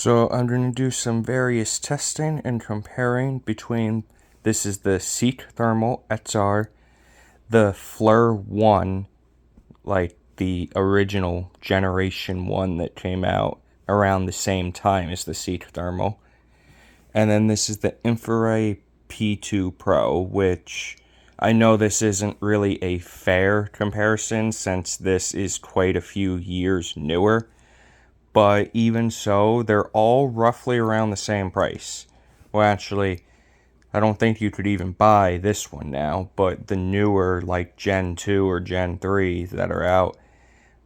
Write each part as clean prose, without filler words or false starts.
So I'm going to do some various testing and comparing between, this is the Seek Thermal XR, the Flir 1, like the original generation 1 that came out around the same time as the Seek Thermal. And then this is the Infiray P2 Pro, which I know this isn't really a fair comparison since this is quite a few years newer. But even so, they're all roughly around the same price. Well, actually, I don't think you could even buy this one now, but the newer, like Gen 2 or Gen 3 that are out,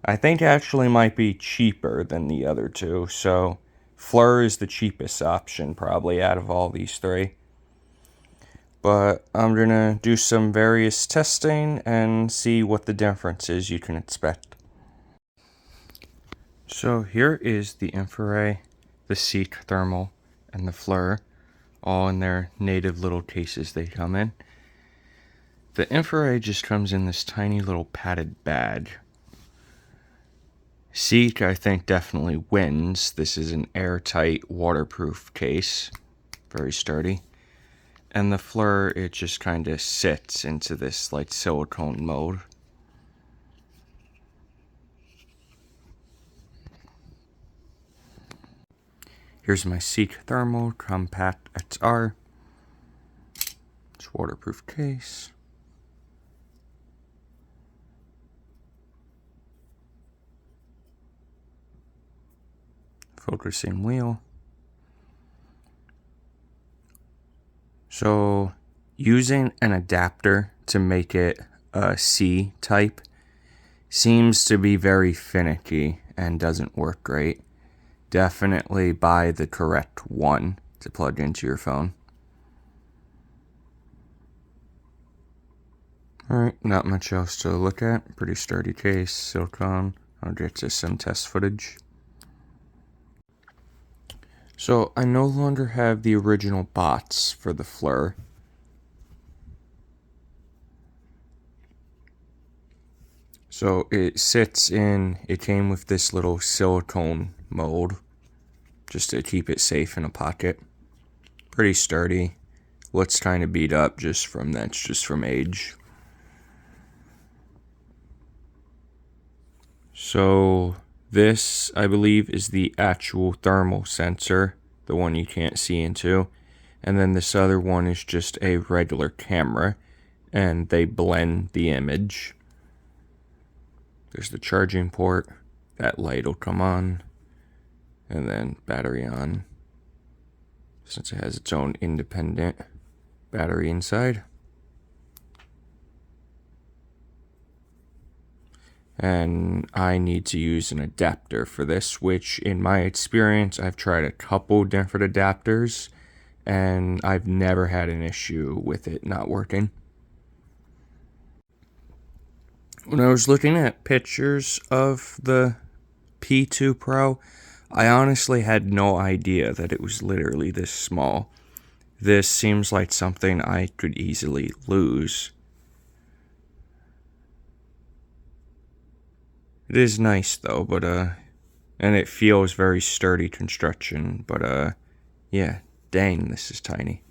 I think actually might be cheaper than the other two. So, Flir is the cheapest option probably out of all these three. But I'm going to do some various testing and see what the difference is you can expect. So here is the Infiray, the Seek Thermal, and the Flir, all in their native little cases they come in. The Infiray just comes in this tiny little padded badge. Seek, I think, definitely wins. This is an airtight, waterproof case, very sturdy. And the Flir, it just kind of sits into this like silicone mode. Here's my Seek Thermal Compact XR. It's a waterproof case. Focusing wheel. So, using an adapter to make it a C type seems to be very finicky and doesn't work great. Definitely buy the correct one to plug into your phone. Alright, not much else to look at. Pretty sturdy case, silicone. I'll get to some test footage. So, I no longer have the original bots for the Flir. So, it came with this little silicone mold, just to keep it safe in a pocket. Pretty sturdy. Looks kind of beat up just from age. So this, I believe, is the actual thermal sensor, the one you can't see into. And then this other one is just a regular camera, and they blend the image. There's the charging port. That light will come on. And then battery on, since it has its own independent battery inside. And I need to use an adapter for this, which in my experience, I've tried a couple different adapters and I've never had an issue with it not working. When I was looking at pictures of the P2 Pro, I honestly had no idea that it was literally this small. This seems like something I could easily lose. It is nice though, but and it feels very sturdy construction, but yeah, dang, this is tiny.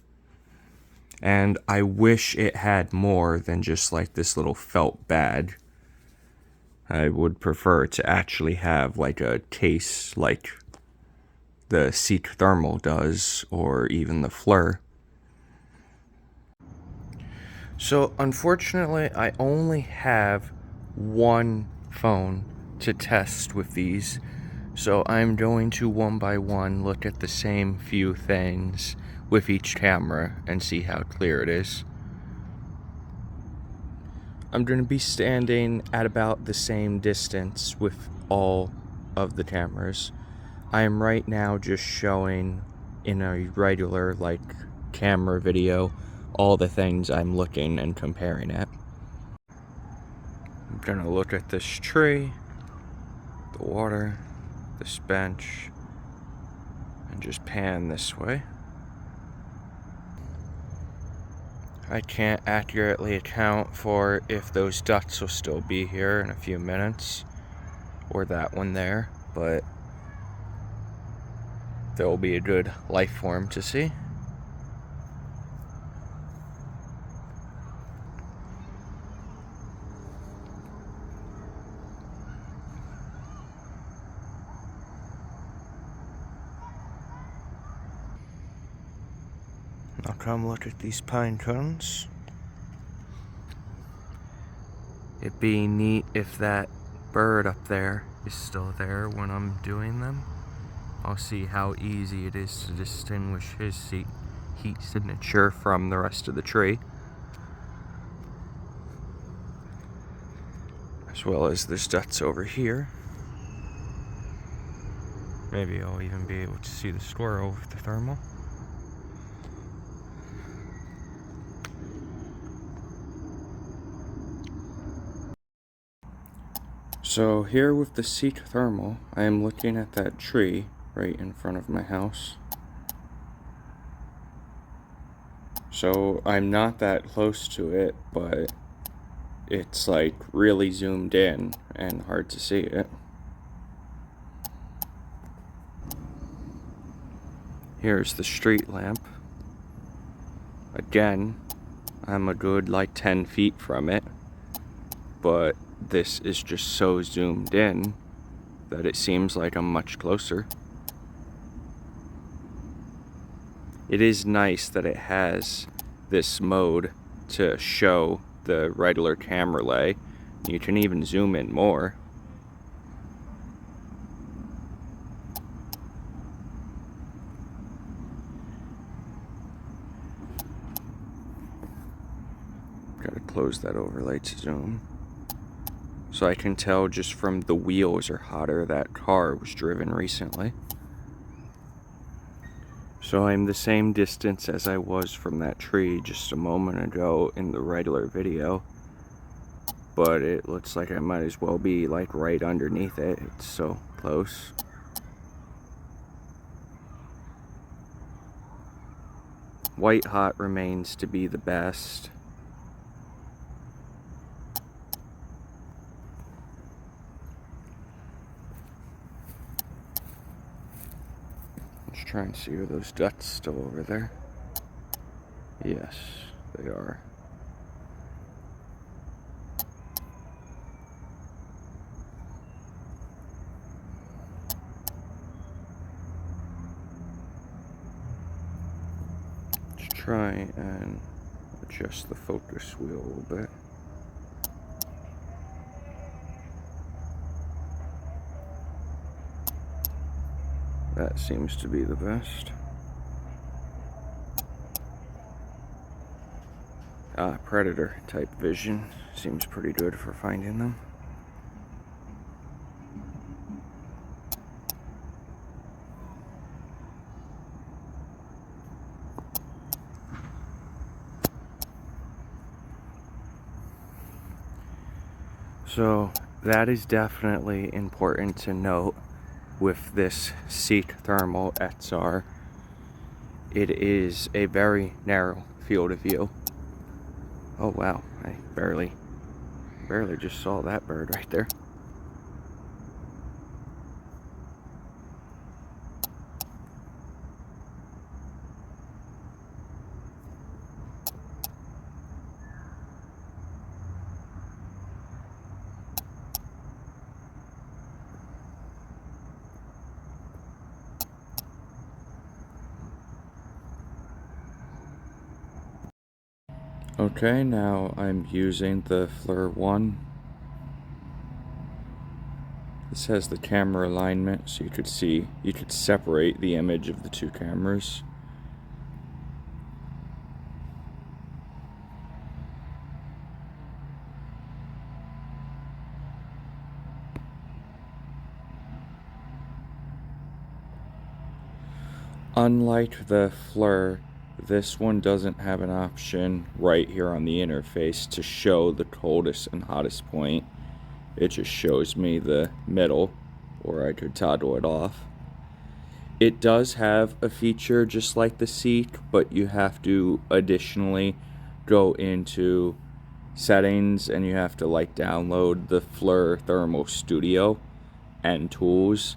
And I wish it had more than just like this little felt badge. I would prefer to actually have like a case like the Seek Thermal does, or even the Flir. So unfortunately, I only have one phone to test with these, so I'm going to one by one look at the same few things with each camera and see how clear it is. I'm going to be standing at about the same distance with all of the cameras. I am right now just showing in a regular like camera video all the things I'm looking and comparing at. I'm gonna look at this tree, the water, this bench, and just pan this way. I can't accurately account for if those ducks will still be here in a few minutes, or that one there, but there will be a good life form to see. Now come look at these pine cones. It'd be neat if that bird up there is still there when I'm doing them. I'll see how easy it is to distinguish his heat signature from the rest of the tree. As well as there's dots over here. Maybe I'll even be able to see the squirrel with the thermal. So here with the Seek thermal, I am looking at that tree right in front of my house. So I'm not that close to it, but it's like really zoomed in and hard to see it. Here's the street lamp. Again, I'm a good like 10 feet from it, but this is just so zoomed in that it seems like I'm much closer. It is nice that it has this mode to show the regular camera lay. You can even zoom in more. Gotta close that overlay to zoom. So I can tell just from the wheels are hotter that car was driven recently. So I'm the same distance as I was from that tree just a moment ago in the regular video. But it looks like I might as well be like right underneath it. It's so close. White hot remains to be the best. Let's try and see, are those dots still over there? Yes, they are. Let's try and adjust the focus wheel a little bit. That seems to be the best. Predator type vision seems pretty good for finding them. So that is definitely important to note with this Seek Thermal XR. It is a very narrow field of view. Oh wow, I barely just saw that bird right there. Okay, now I'm using the Flir 1. This has the camera alignment, so you could separate the image of the two cameras. Unlike the Flir, this one doesn't have an option right here on the interface to show the coldest and hottest point. It just shows me the middle, or I could toggle it off. It does have a feature just like the Seek, but you have to additionally go into settings and you have to like download the Flir Thermal Studio and tools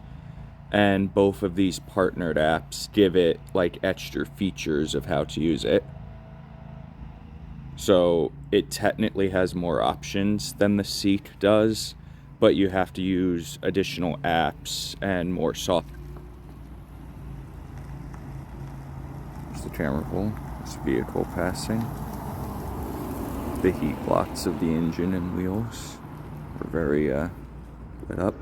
And both of these partnered apps give it like extra features of how to use it. So it technically has more options than the Seek does, but you have to use additional apps and more software. There's the camera roll. This vehicle passing. The heat blocks of the engine and wheels are very lit up.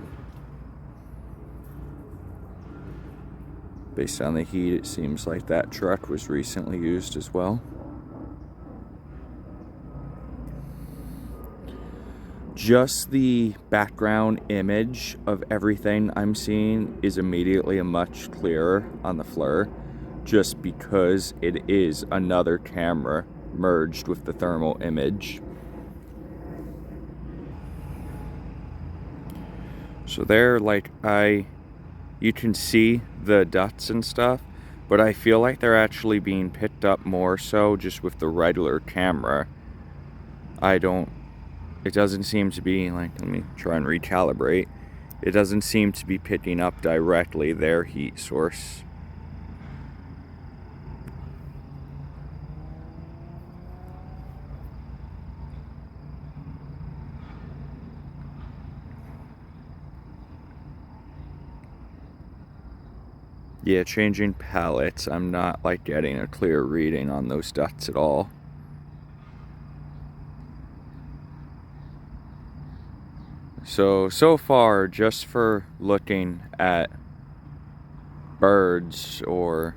Based on the heat, it seems like that truck was recently used as well. Just the background image of everything I'm seeing is immediately a much clearer on the Flir, just because it is another camera merged with the thermal image. So there, like, you can see the dots and stuff, but I feel like they're actually being picked up more so just with the regular camera. It doesn't seem to be, like, let me try and recalibrate. It doesn't seem to be picking up directly their heat source. Yeah, changing palettes, I'm not like getting a clear reading on those dots at all. So far, just for looking at birds or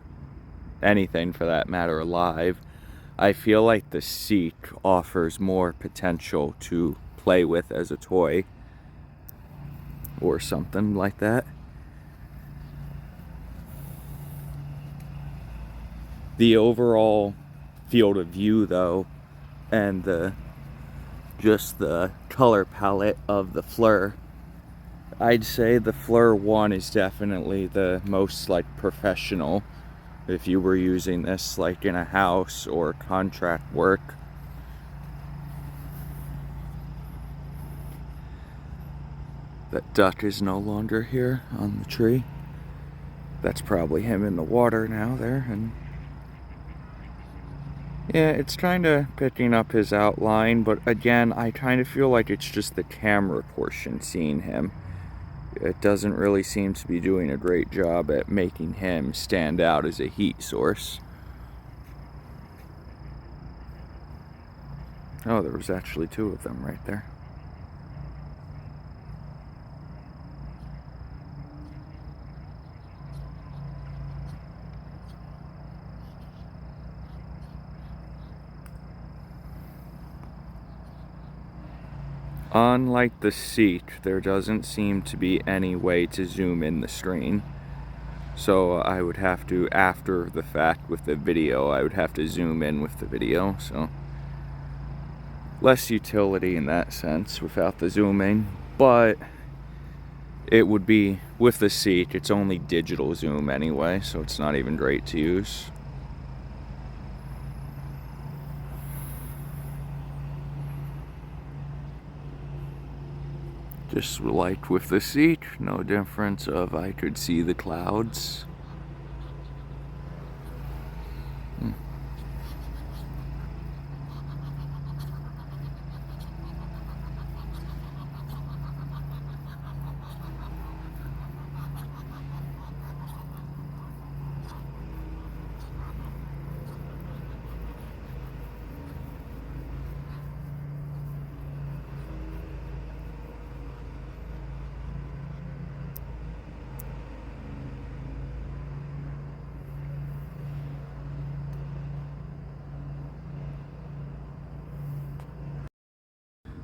anything for that matter alive, I feel like the Seek offers more potential to play with as a toy or something like that. The overall field of view though, and just the color palette of the Flir, I'd say the Flir 1 is definitely the most like professional if you were using this like in a house or contract work. That duck is no longer here on the tree. That's probably him in the water now there, and yeah, it's kind of picking up his outline, but again, I kind of feel like it's just the camera portion seeing him. It doesn't really seem to be doing a great job at making him stand out as a heat source. Oh, there was actually two of them right there. Unlike the Seek, there doesn't seem to be any way to zoom in the screen. So I would have to, after the fact with the video, I would have to zoom in with the video, so less utility in that sense without the zooming, but it would be, with the Seek, it's only digital zoom anyway, so it's not even great to use. Just like with the Seek, no difference of I could see the clouds.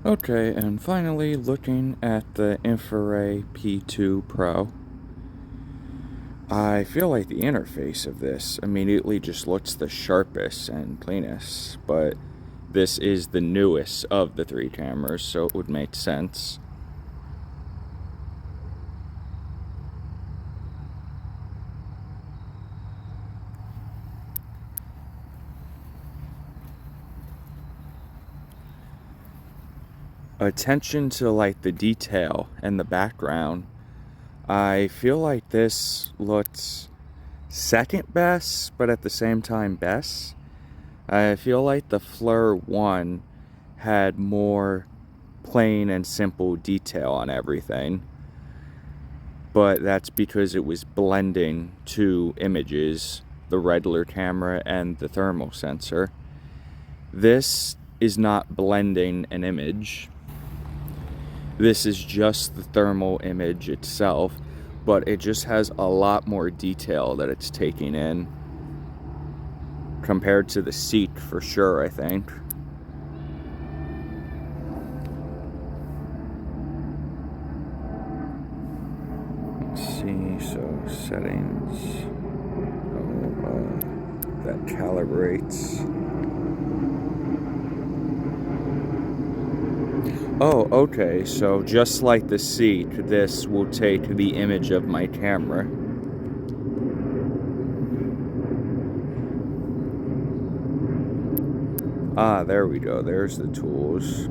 Okay, and finally looking at the Infiray P2 Pro, I feel like the interface of this immediately just looks the sharpest and cleanest, but this is the newest of the three cameras, so it would make sense. Attention to like the detail and the background I feel like this looks second best, but at the same time best. I feel like the Flir 1 had more plain and simple detail on everything, but that's because it was blending two images, the regular camera and the thermal sensor. This is not blending an image. This is just the thermal image itself, but it just has a lot more detail that it's taking in compared to the Seek for sure, I think. Let's see, so settings. That calibrates. Oh, okay, so just like the Seek, this will take the image of my camera. Ah, there we go, there's the tools.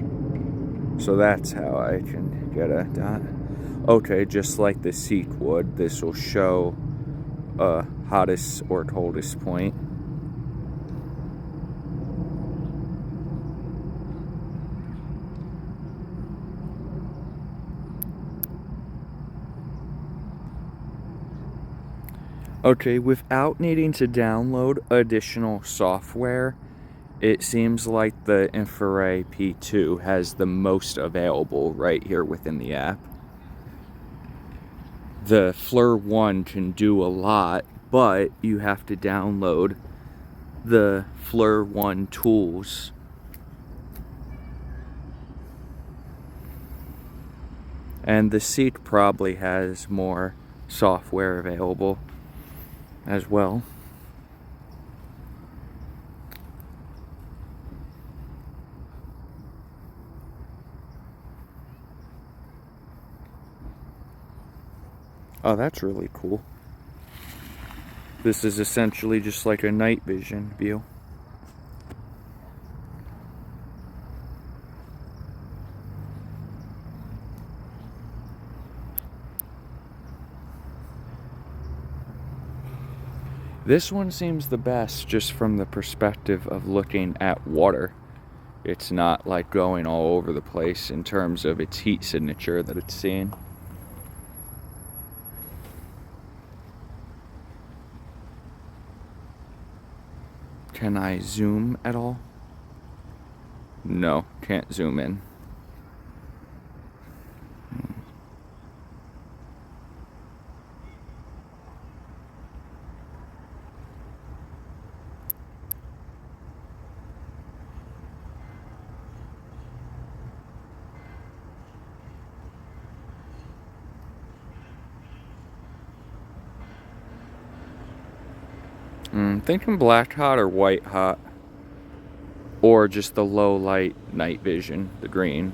So that's how I can get a dot. Okay, just like the Seek would, this will show hottest or coldest point. Okay, without needing to download additional software, it seems like the Infiray P2 has the most available right here within the app. The Flir 1 can do a lot, but you have to download the Flir 1 tools. And the Seek probably has more software available as well. Oh, that's really cool. This is essentially just like a night vision view. This one seems the best just from the perspective of looking at water. It's not like going all over the place in terms of its heat signature that it's seeing. Can I zoom at all? No, can't zoom in. Thinking black hot or white hot, or just the low light night vision, the green.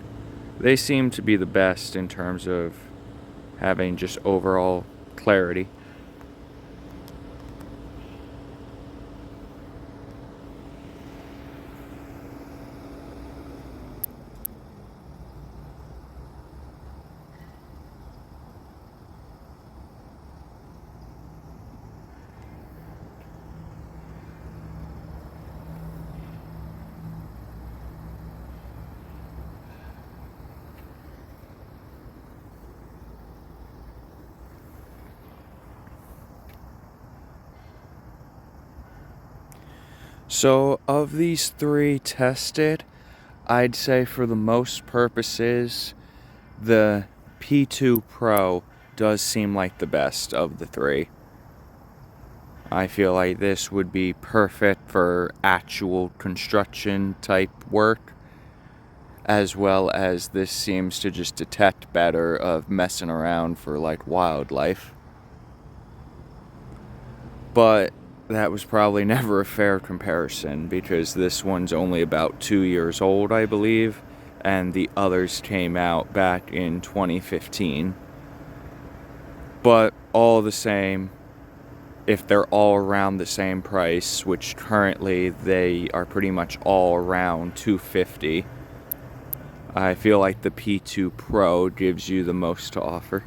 They seem to be the best in terms of having just overall clarity. So of these three tested, I'd say for the most purposes, the P2 Pro does seem like the best of the three. I feel like this would be perfect for actual construction type work, as well as this seems to just detect better of messing around for like wildlife. But that was probably never a fair comparison because this one's only about 2 years old, I believe, and the others came out back in 2015. But all the same, if they're all around the same price, which currently they are pretty much all around $250, I feel like the P2 Pro gives you the most to offer.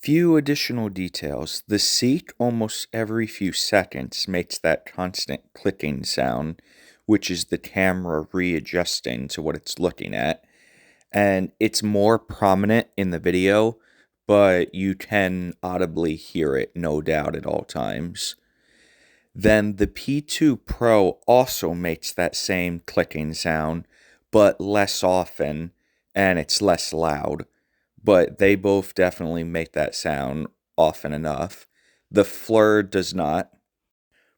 Few additional details. The seat almost every few seconds makes that constant clicking sound, which is the camera readjusting to what it's looking at. And it's more prominent in the video, but you can audibly hear it, no doubt, at all times. Then the P2 Pro also makes that same clicking sound, but less often, and it's less loud. But they both definitely make that sound often enough. The Flir does not.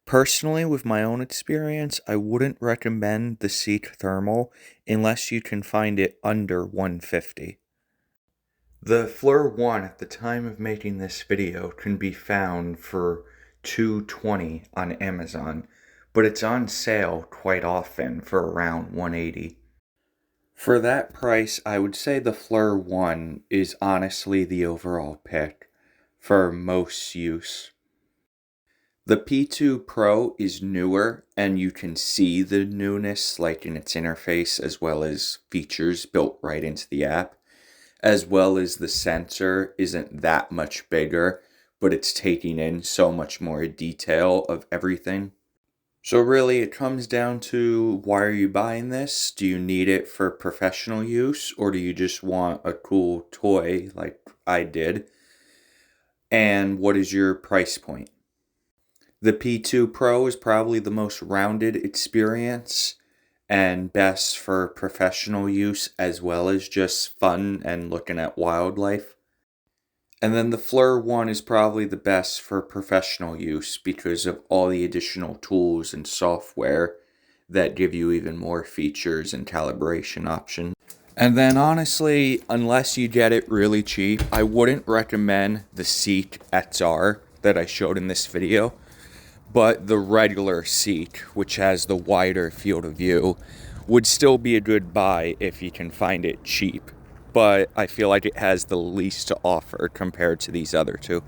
Personally, with my own experience, I wouldn't recommend the Seek Thermal unless you can find it under 150. The Flir 1 at the time of making this video can be found for $220 on Amazon, but it's on sale quite often for around $180. For that price, I would say the Flir 1 is honestly the overall pick for most use. The P2 Pro is newer, and you can see the newness like in its interface as well as features built right into the app, as well as the sensor isn't that much bigger, but it's taking in so much more detail of everything. So really, it comes down to, why are you buying this? Do you need it for professional use, or do you just want a cool toy like I did? And what is your price point? The P2 Pro is probably the most rounded experience and best for professional use as well as just fun and looking at wildlife. And then the Flir 1 is probably the best for professional use because of all the additional tools and software that give you even more features and calibration options. And then honestly, unless you get it really cheap, I wouldn't recommend the Seek XR that I showed in this video. But the regular Seek, which has the wider field of view, would still be a good buy if you can find it cheap. But I feel like it has the least to offer compared to these other two.